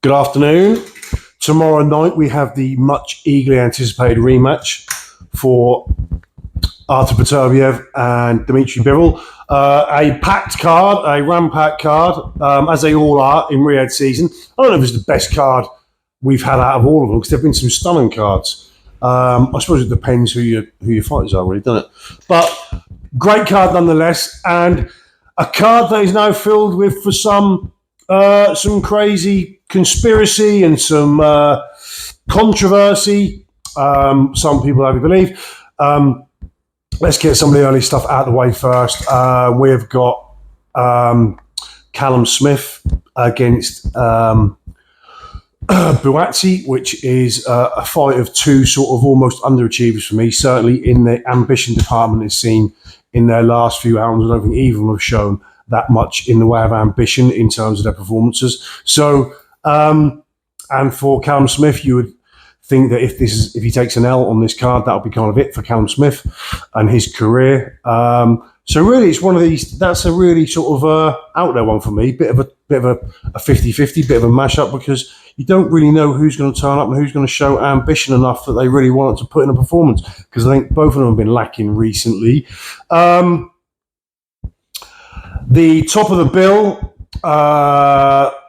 Good afternoon. Tomorrow night we have the much eagerly anticipated rematch for Artur Beterbiev and Dmitry Bivol. A packed card, a ram-packed card, as they all are in Riyadh season. I don't know if it's the best card we've had out of all of them because there have been some stunning cards. I suppose it depends who your fighters are, really, doesn't it? But great card nonetheless, and a card that is now filled with, for some crazy conspiracy and some controversy. Some people have you believe. Let's get some of the early stuff out of the way first. We've got Callum Smith against Dubois, which is a fight of two sort of almost underachievers for me. Certainly in the ambition department, it's seen in their last few rounds. I don't think either of them have shown that much in the way of ambition in terms of their performances. So, and for Callum Smith, you would think that if he takes an L on this card, that'll be kind of it for Callum Smith and his career. So really, it's one of these. That's a really sort of out there one for me. Bit of a 50-50, bit of a mashup, because you don't really know who's going to turn up and who's going to show ambition enough that they really want to put in a performance. Because I think both of them have been lacking recently. The top of the bill,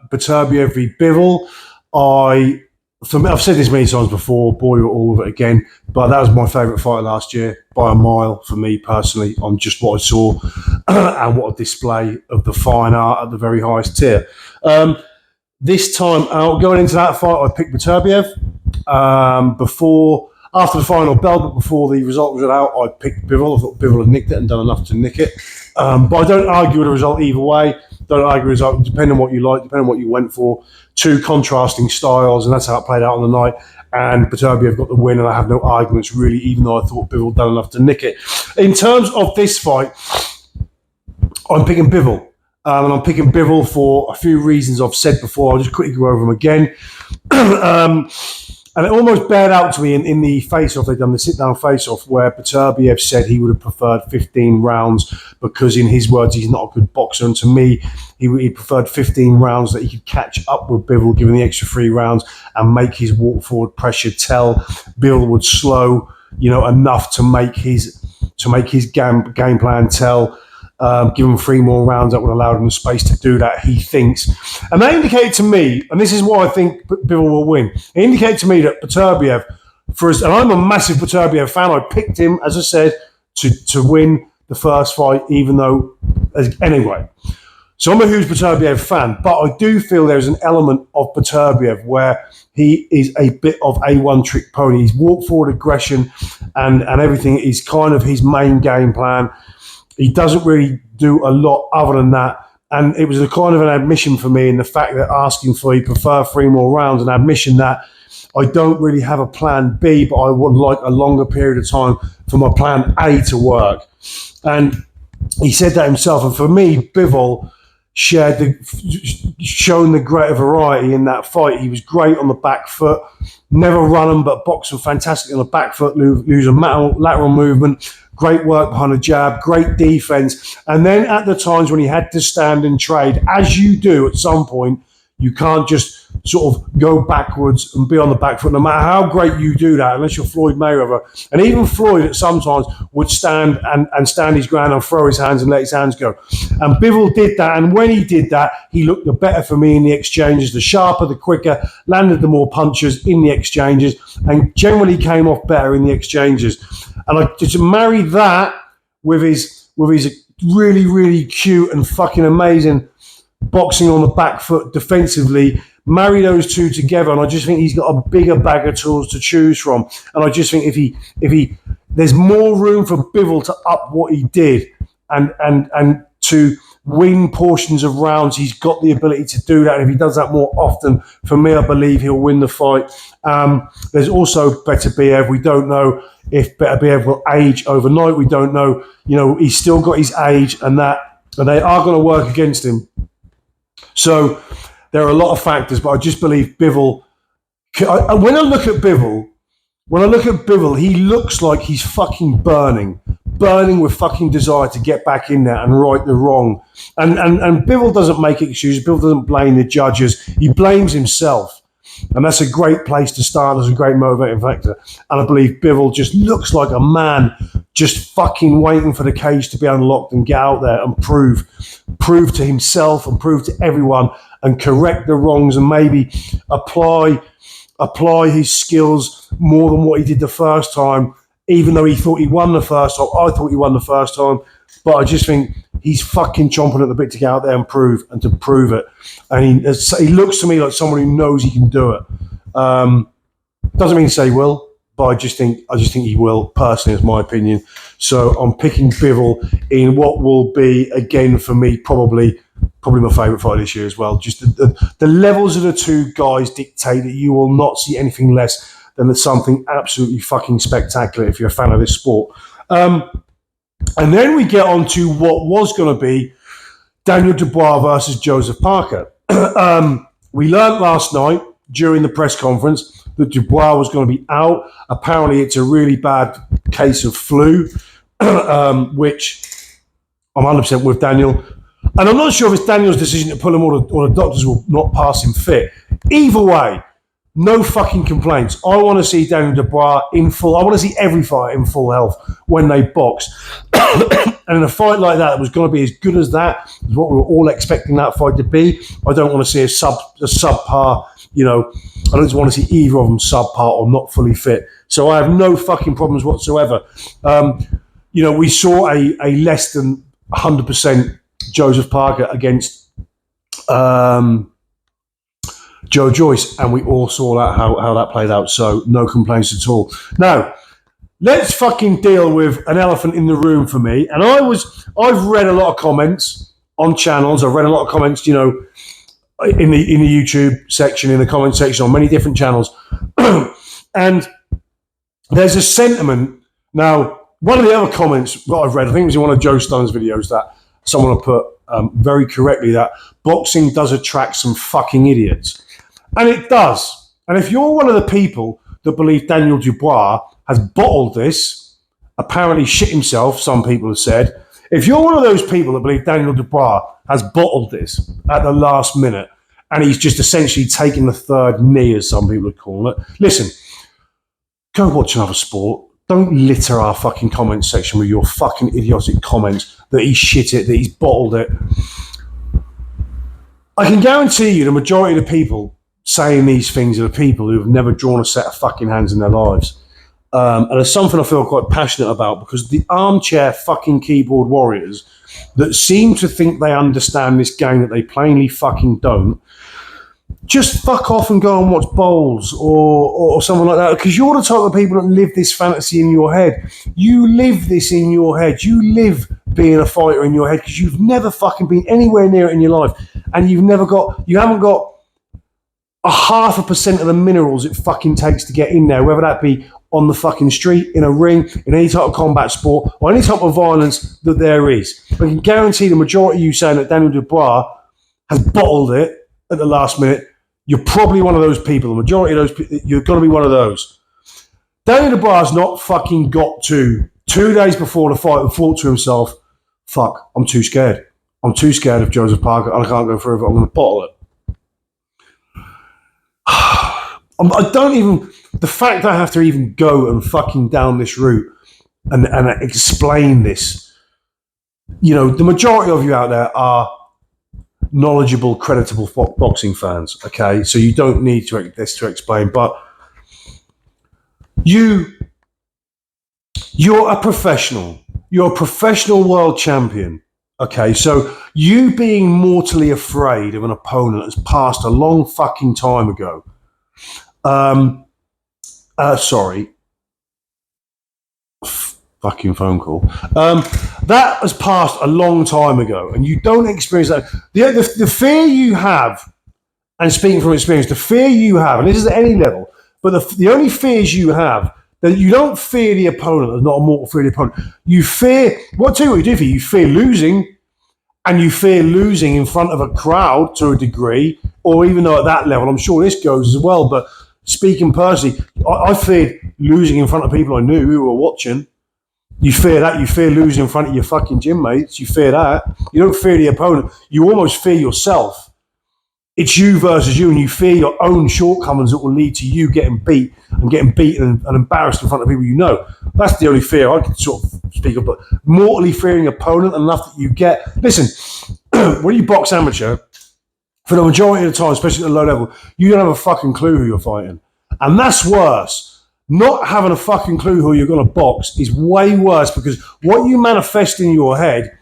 Beterbiev v Bivol. I've said this many times before, bore you all of it again, but that was my favourite fight last year by a mile for me personally, on just what I saw and what a display of the fine art at the very highest tier. This time out, going into that fight, I picked Beterbiev. After the final bell, but before the result was out, I picked Bivol. I thought Bivol had nicked it and done enough to nick it. But I don't argue with the result either way. Don't argue with the result, depending on what you like, depending on what you went for. Two contrasting styles, and that's how it played out on the night. And Beterbiev got the win, and I have no arguments really, even though I thought Bivol done enough to nick it. In terms of this fight, I'm picking Bivol. And I'm picking Bivol for a few reasons I've said before. I'll just quickly go over them again. And it almost bared out to me in the face-off. They'd done the sit-down face-off where Beterbiev said he would have preferred 15 rounds because, in his words, he's not a good boxer. And to me, he preferred 15 rounds that he could catch up with Bivol, given the extra 3 rounds, and make his walk-forward pressure tell. Bivol would slow, enough to make his game plan tell. Give him 3 more rounds, that would allow him the space to do that, he thinks. And that indicated to me, and this is why I think Bivol will win, it indicated to me that Beterbiev, and I'm a massive Beterbiev fan, I picked him, as I said, to win the first fight, even though, anyway. So I'm a huge Beterbiev fan, but I do feel there's an element of Beterbiev where he is a bit of a one-trick pony. His walk-forward aggression and everything is kind of his main game plan. He doesn't really do a lot other than that. And it was a kind of an admission for me in the fact that asking for he prefer 3 more rounds, an admission that I don't really have a plan B, but I would like a longer period of time for my plan A to work. And he said that himself. And for me, Bivol shown the greater variety in that fight. He was great on the back foot, never run him, but boxing fantastic on the back foot, lose a lateral movement. Great work behind the jab, great defense. And then at the times when he had to stand and trade, as you do at some point, you can't just sort of go backwards and be on the back foot, no matter how great you do that, unless you're Floyd Mayweather. And even Floyd at sometimes would stand and stand his ground and throw his hands and let his hands go. And Bivol did that. And when he did that, he looked the better for me in the exchanges, the sharper, the quicker, landed the more punches in the exchanges, and generally came off better in the exchanges. And to marry that with his really, really cute and fucking amazing boxing on the back foot defensively, marry those two together, and I just think he's got a bigger bag of tools to choose from. And I just think if he there's more room for Bivol to up what he did and to win portions of rounds. He's got the ability to do that, and if he does that more often, for me, I believe he'll win the fight. There's also Beterbiev. We don't know if Beterbiev will age overnight. We don't know. He's still got his age, and they are going to work against him. So there are a lot of factors, but I just believe Bivol. When I look at Bivol, he looks like he's fucking burning. burning with fucking desire to get back in there and right the wrong. And Bivol doesn't make excuses. Bivol doesn't blame the judges. He blames himself. And that's a great place to start as a great motivating factor. And I believe Bivol just looks like a man just fucking waiting for the cage to be unlocked and get out there and prove to himself and prove to everyone and correct the wrongs and maybe apply his skills more than what he did the first time, even though he thought he won the first time. I thought he won the first time. But I just think he's fucking chomping at the bit to get out there and to prove it. And he looks to me like someone who knows he can do it. Doesn't mean to say he will, but I just think he will. Personally, is my opinion. So I'm picking Bivol in what will be, again for me, probably my favourite fight this year as well. Just the levels of the two guys dictate that you will not see anything less than something absolutely fucking spectacular if you're a fan of this sport. And then we get on to what was going to be Daniel Dubois versus Joseph Parker. We learned last night during the press conference that Dubois was going to be out. Apparently, it's a really bad case of flu, which I'm 100% with Daniel. And I'm not sure if it's Daniel's decision to pull him or the doctors will not pass him fit. Either way, no fucking complaints. I want to see Daniel Dubois in full. I want to see every fighter in full health when they box. And in a fight like that was going to be as good as that, as what we were all expecting that fight to be. I don't want to see a subpar, I don't want to see either of them subpar or not fully fit. So I have no fucking problems whatsoever. We saw a less than 100% Joseph Parker against Joe Joyce, and we all saw that how that played out. So no complaints at all. Now, let's fucking deal with an elephant in the room for me. And I've read a lot of comments on channels. I've read a lot of comments, in the YouTube section, in the comment section on many different channels. And there's a sentiment. Now, one of the other comments that I've read, I think it was in one of Joe Stone's videos, that someone had put very correctly that boxing does attract some fucking idiots. And it does. And if you're one of the people that believe Daniel Dubois has bottled this, apparently shit himself, some people have said. If you're one of those people that believe Daniel Dubois has bottled this at the last minute, and he's just essentially taken the third knee, as some people would call it, listen, go watch another sport. Don't litter our fucking comment section with your fucking idiotic comments that he shit it, that he's bottled it. I can guarantee you the majority of the people saying these things are the people who have never drawn a set of fucking hands in their lives. And it's something I feel quite passionate about, because the armchair fucking keyboard warriors that seem to think they understand this game that they plainly fucking don't, just fuck off and go and watch bowls or something like that, because you're the type of people that live this fantasy in your head. You live this in your head. You live being a fighter in your head, because you've never fucking been anywhere near it in your life, and you haven't got 0.5% of the minerals it fucking takes to get in there, whether that be on the fucking street, in a ring, in any type of combat sport, or any type of violence that there is. I can guarantee the majority of you saying that Daniel Dubois has bottled it at the last minute, you're probably one of those people. The majority of those, you're going to be one of those. Daniel Dubois has not fucking got to 2 days before the fight and thought to himself, fuck, I'm too scared. I'm too scared of Joseph Parker and I can't go further. I'm going to bottle it. The fact that I have to even go and fucking down this route and explain this, the majority of you out there are knowledgeable, creditable boxing fans, okay? So you don't need this to explain, but you're a professional. You're a professional world champion, okay? So you being mortally afraid of an opponent has passed a long fucking time ago. Fucking phone call. That has passed a long time ago, and you don't experience that. The fear you have, and speaking from experience, the fear you have, and this is at any level, but the only fears you have, that you don't fear the opponent. There's not a mortal fear of the opponent. You fear, what you do for you fear losing, and you fear losing in front of a crowd to a degree, or even though at that level, I'm sure this goes as well, but speaking personally, I feared losing in front of people I knew who were watching. You fear that. You fear losing in front of your fucking gym mates. You fear that. You don't fear the opponent. You almost fear yourself. It's you versus you, and you fear your own shortcomings that will lead to you getting beat and getting beaten and embarrassed in front of people you know. That's the only fear I can sort of speak of. But mortally fearing opponent enough that you get. Listen, when you box amateur, for the majority of the time, especially at a low level, you don't have a fucking clue who you're fighting. And that's worse. Not having a fucking clue who you're going to box is way worse, because what you manifest in your head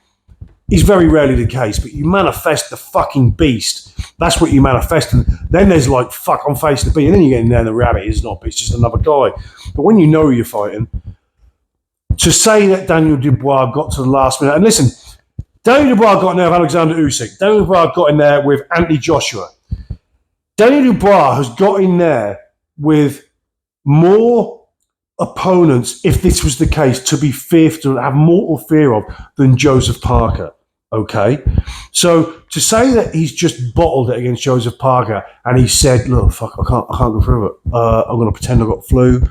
is very rarely the case, but you manifest the fucking beast. That's what you manifest. And then there's like, fuck, I'm facing the beast. And then you get in there and the reality is not, it's just another guy. But when you know who you're fighting, to say that Daniel Dubois got to the last minute, and listen, Daniel Dubois got in there with Alexander Usyk. Daniel Dubois got in there with Anthony Joshua. Daniel Dubois has got in there with more opponents, if this was the case, to be fearful, to have mortal fear of, than Joseph Parker. Okay? So to say that he's just bottled it against Joseph Parker and he said, look, fuck, I can't go through it. I'm going to pretend I got flu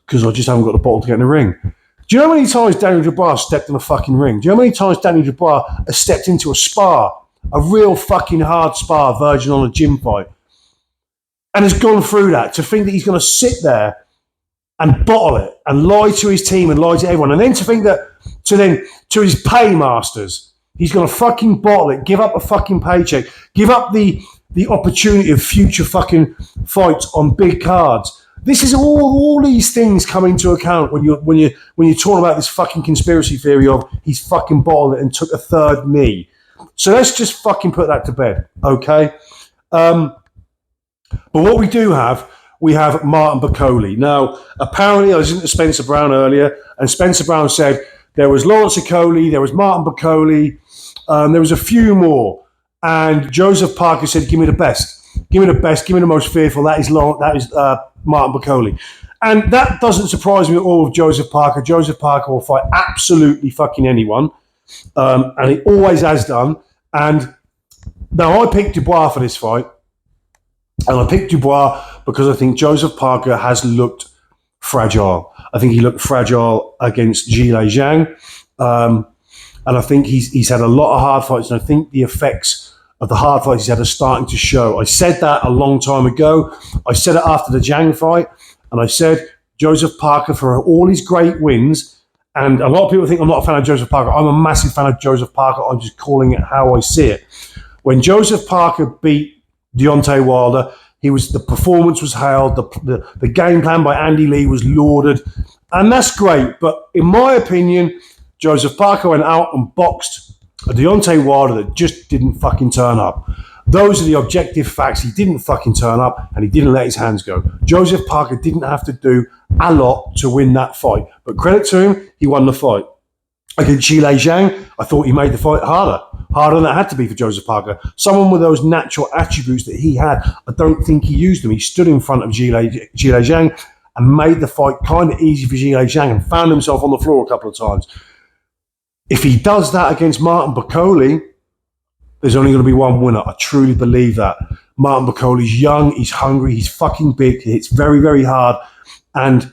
because I just haven't got the bottle to get in the ring. Do you know how many times Daniel Dubois stepped in a fucking ring? Do you know how many times Daniel Dubois has stepped into a spar, a real fucking hard spar, verging on a gym fight, and has gone through that, to think that he's going to sit there and bottle it and lie to his team and lie to everyone, and then to think that to his paymasters, he's going to fucking bottle it, give up a fucking paycheck, give up the opportunity of future fucking fights on big cards. This is all these things come into account when you're talking about this fucking conspiracy theory of he's fucking bottled it and took a third knee. So let's just fucking put that to bed, okay? But what we have Martin Bacoli. Now, apparently, I was listening to Spencer Brown earlier, and Spencer Brown said there was Lawrence Okoli, there was Martin Bacoli, there was a few more, and Joseph Parker said, "Give me the best. Give me the best. Give me the most fearful." That is Martin Bacoli. And that doesn't surprise me at all with Joseph Parker. Joseph Parker will fight absolutely fucking anyone, and he always has done. And now I picked Dubois for this fight, and I picked Dubois because I think Joseph Parker has looked fragile. I think he looked fragile against Zhilei Zhang, and I think he's had a lot of hard fights, and I think the effects of the hard fights he's had are starting to show. I said that a long time ago. I said it after the Zhang fight, and I said Joseph Parker, for all his great wins, and a lot of people think I'm not a fan of Joseph Parker. I'm a massive fan of Joseph Parker. I'm just calling it how I see it. When Joseph Parker beat Deontay Wilder, the performance was hailed, the game plan by Andy Lee was lauded, and that's great. But in my opinion, Joseph Parker went out and boxed a Deontay Wilder that just didn't fucking turn up. Those are the objective facts. He didn't fucking turn up, and he didn't let his hands go. Joseph Parker didn't have to do a lot to win that fight, but credit to him, he won the fight. Against Zhilei Zhang, I thought he made the fight harder than it had to be for Joseph Parker. Someone with those natural attributes that he had, I don't think he used them. He stood in front of Zhilei Zhang and made the fight kind of easy for Zhilei Zhang and found himself on the floor a couple of times. If he does that against Martin Bacoli, there's only going to be one winner. I truly believe that. Martin Bacoli's young, he's hungry, he's fucking big, he hits very, very hard. And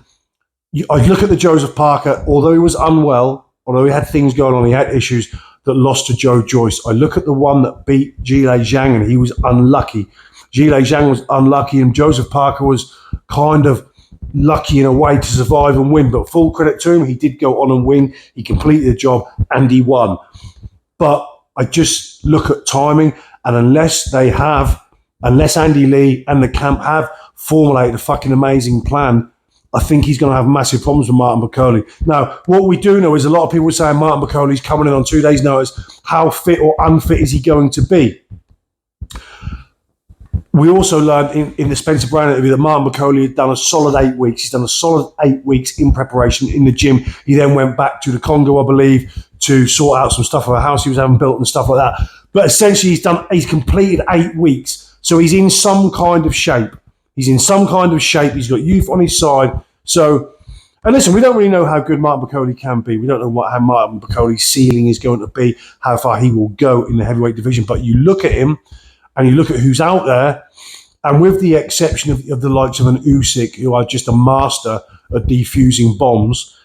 I look at the Joseph Parker, although he was unwell, although he had things going on, he had issues that lost to Joe Joyce. I look at the one that beat Zhilei Zhang, and he was unlucky. Zhilei Zhang was unlucky, and Joseph Parker was kind of lucky in a way to survive and win. But full credit to him, he did go on and win. He completed the job, and he won. But I just look at timing, and unless Andy Lee and the camp have formulated a fucking amazing plan, I think he's going to have massive problems with Martin Bacoli. Now, what we do know is a lot of people are saying Martin Bacoli's coming in on 2 days' notice. How fit or unfit is he going to be? We also learned in the Spencer Brown interview that Martin Bacoli had done a solid 8 weeks. He's done a solid 8 weeks in preparation in the gym. He then went back to the Congo, I believe, to sort out some stuff of a house he was having built and stuff like that. But essentially, he's completed 8 weeks. So he's in some kind of shape. He's He's got youth on his side. So, and listen, we don't really know how good Martin Bacoli can be. We don't know how Martin Bacoli's ceiling is going to be, how far he will go in the heavyweight division. But you look at him, and you look at who's out there, and with the exception of the likes of an Usyk, who are just a master at defusing bombs,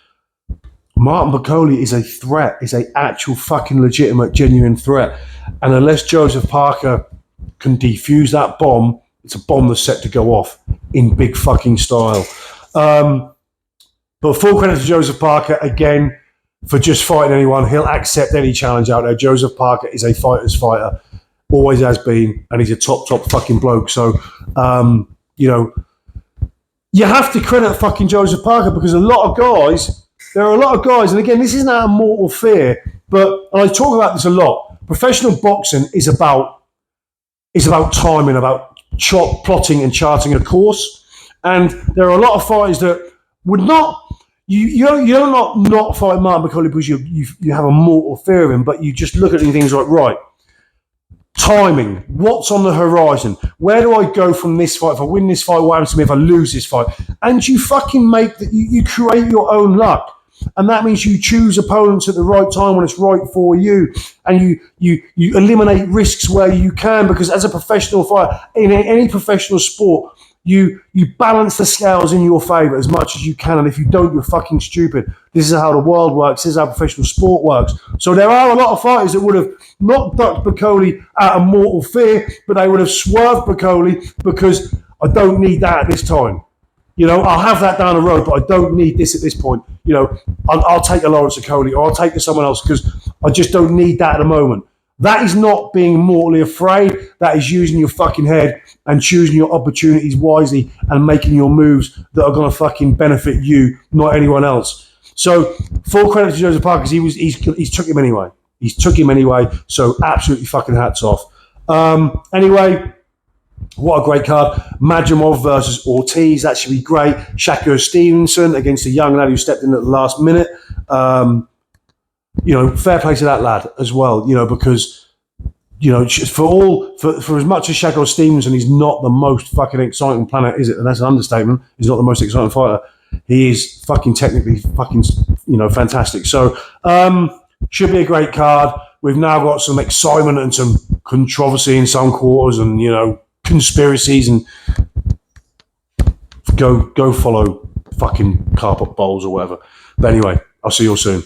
Martin Bakole is a threat, is a actual fucking legitimate, genuine threat. And unless Joseph Parker can defuse that bomb, it's a bomb that's set to go off in big fucking style. But full credit to Joseph Parker, again, for just fighting anyone. He'll accept any challenge out there. Joseph Parker is a fighter's fighter, always has been, and he's a top fucking bloke. So, you know, you have to credit fucking Joseph Parker, because there are a lot of guys, and again, this isn't out of mortal fear, but and I talk about this a lot. Professional boxing is about timing, about plotting and charting a course. And there are a lot of fighters that would not, you're not fight Martin Bakole because you have a mortal fear of him, but you just look at things like, right, timing, what's on the horizon, where do I go from this fight? If I win this fight, what happens to me if I lose this fight? And you fucking you create your own luck. And that means you choose opponents at the right time when it's right for you, and you eliminate risks where you can, because as a professional fighter in any professional sport, you balance the scales in your favour as much as you can, and if you don't, you're fucking stupid. This is how the world works. This is how professional sport works. So there are a lot of fighters that would have not ducked Bakole out of mortal fear, but they would have swerved Bakole because I don't need that at this time. You know, I'll have that down the road, but I don't need this at this point. You know, I'll take a Lawrence Okoli, or I'll take to someone else because I just don't need that at the moment. That is not being mortally afraid. That is using your fucking head and choosing your opportunities wisely and making your moves that are going to fucking benefit you, not anyone else. So full credit to Joseph Parker, because he's took him anyway. He's took him anyway. So absolutely fucking hats off. Anyway. What a great card. Madrimov versus Ortiz. That should be great. Shakur Stevenson against a young lad who stepped in at the last minute. You know, fair play to that lad as well, you know, because, you know, for as much as Shakur Stevenson, he's not the most fucking exciting planet, is it? And that's an understatement. He's not the most exciting fighter. He is fucking technically fucking, you know, fantastic. So, should be a great card. We've now got some excitement and some controversy in some quarters, and, you know, conspiracies, and go follow fucking carpet bowls or whatever. But anyway, I'll see you all soon.